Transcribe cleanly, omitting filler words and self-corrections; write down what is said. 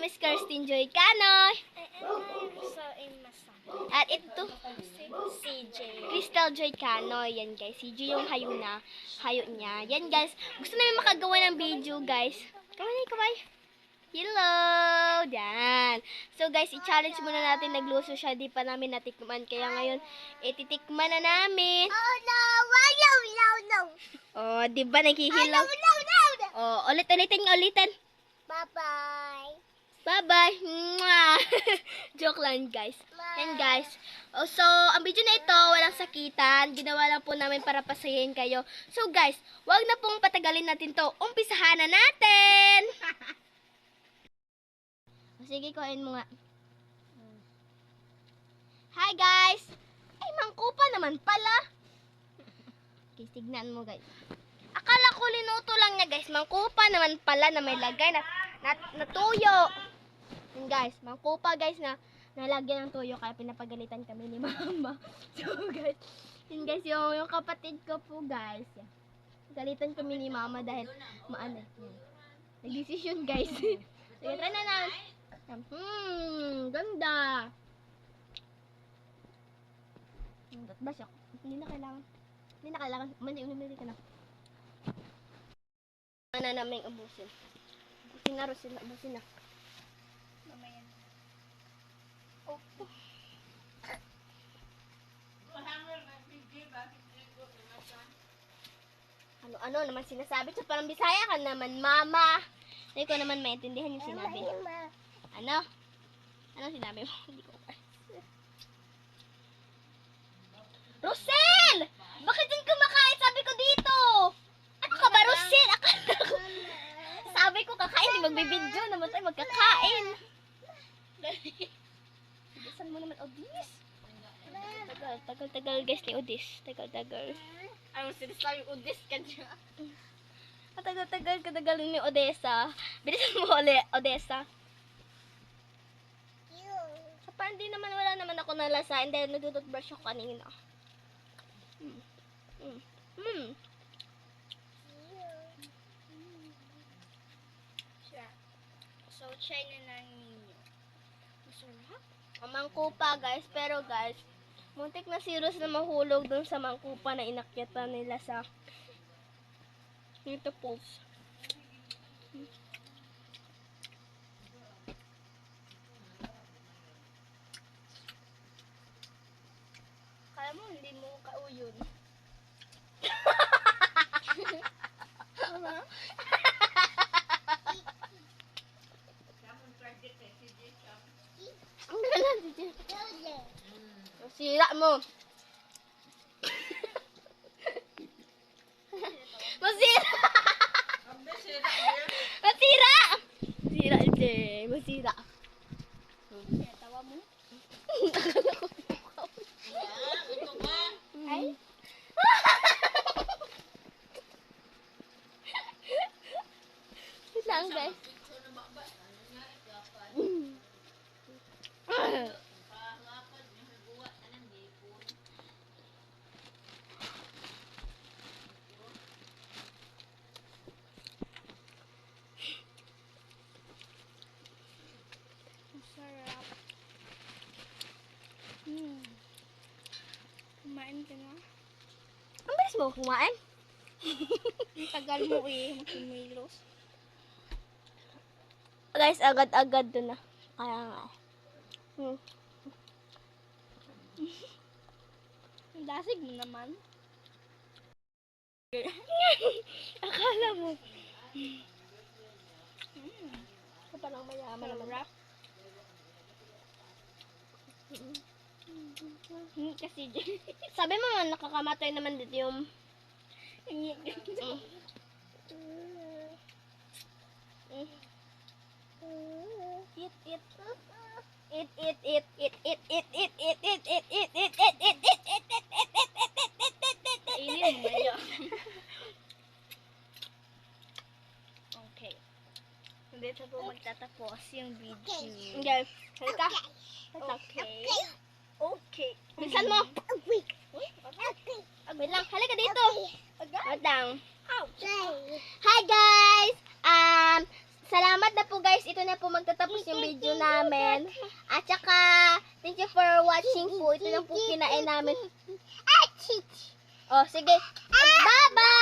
is Kirsten Joy Canoy. At ito, CJ. Crystal Joy Canoy. Yan guys, si Joy yung hayo niya. Yan guys, gusto namin makagawa ng video guys. Kaway. Hello! Yan. So guys, i-challenge muna natin. Nagluso siya, di pa namin natikman. Kaya ngayon, ititikman na namin. Oh no! No! Oh, di ba naghihilaw? No! Oh, ulitin. Bye-bye. Bye-bye. Mwah! Joke lang, guys. And guys, so, ang video na ito, walang sakitan. Ginawa lang po namin para pasayahin kayo. So, guys, wag na pong patagalin natin to. Umpisahan na natin! Sige, kuhain mo nga. Hi, guys! Ay, mangkupa naman pala. Okay, tignan mo, guys. Akala ko linuto lang niya, guys. Mangkupa naman pala na may lagay na tuyo. Yun, guys. Mangkupa, guys, na nalagyan ng tuyo. Kaya pinapagalitan kami ni mama. So, guys. Yun, guys, yung kapatid ko po, guys. Galitan kami ni mama dahil maano. Nag-decision, guys. Sige, try na namin. Ganda. Ba siya? Hindi na kailangan. Mali ka na. Ano namin ubusin? Ubusin na. Mamaya. Ano naman sinasabi? So, parang Bisaya ka naman, mama. Hindi ko naman maintindihan yung sinabi. Ano? Ano sinabi mo? Hindi ko pa. Rosel! Bakit din kumakain? Sabi ko dito. Ano ka ba, Rosel? Akala ko. Sabi ko kakain, di magbibidyo naman tayo magkakain. Bilisan mo naman, Odis. Tagal guys ni Odis. Tagal. Ang sinasabi Udis ka dyan. Tagal ni Odessa. Bilisan mo, Odessa. Sa pa, wala naman ako nalasain dahil nagtututbrush ako kanina. So, try na lang ninyo. Masarap? Ang mangkupa, guys. Pero, guys, muntik na si Rose na mahulog dun sa mangkupa na inakyatan nila sa dito pulse. Kala mo, hindi mo kauyon. Ang galan, DJ. Sira mo. Masira! Masira, DJ. Masira. Tawa mo? Ay? Lang, guys. Masarap. Kumain ka na? Ang bilis mo kumain. Ang tagal mo makimilos. Guys, agad-agad doon na. Kaya nga. Ang dasig mo naman. Akala mo. Ito palang mayaman naman. Masarap. Kasi Sabi mo man, nakakamatay naman dito yung... Kainin mo yun. Okay. Dito po magtatapos yung video. Okay. Halika. Okay. Bilisan mo. Wait lang. Halika dito. Wait lang. Hi guys! Salamat na po guys. Ito na po magtatapos yung namin. At saka, thank you for watching po. Ito lang po kinain namin. Oh, sige. Bye-bye!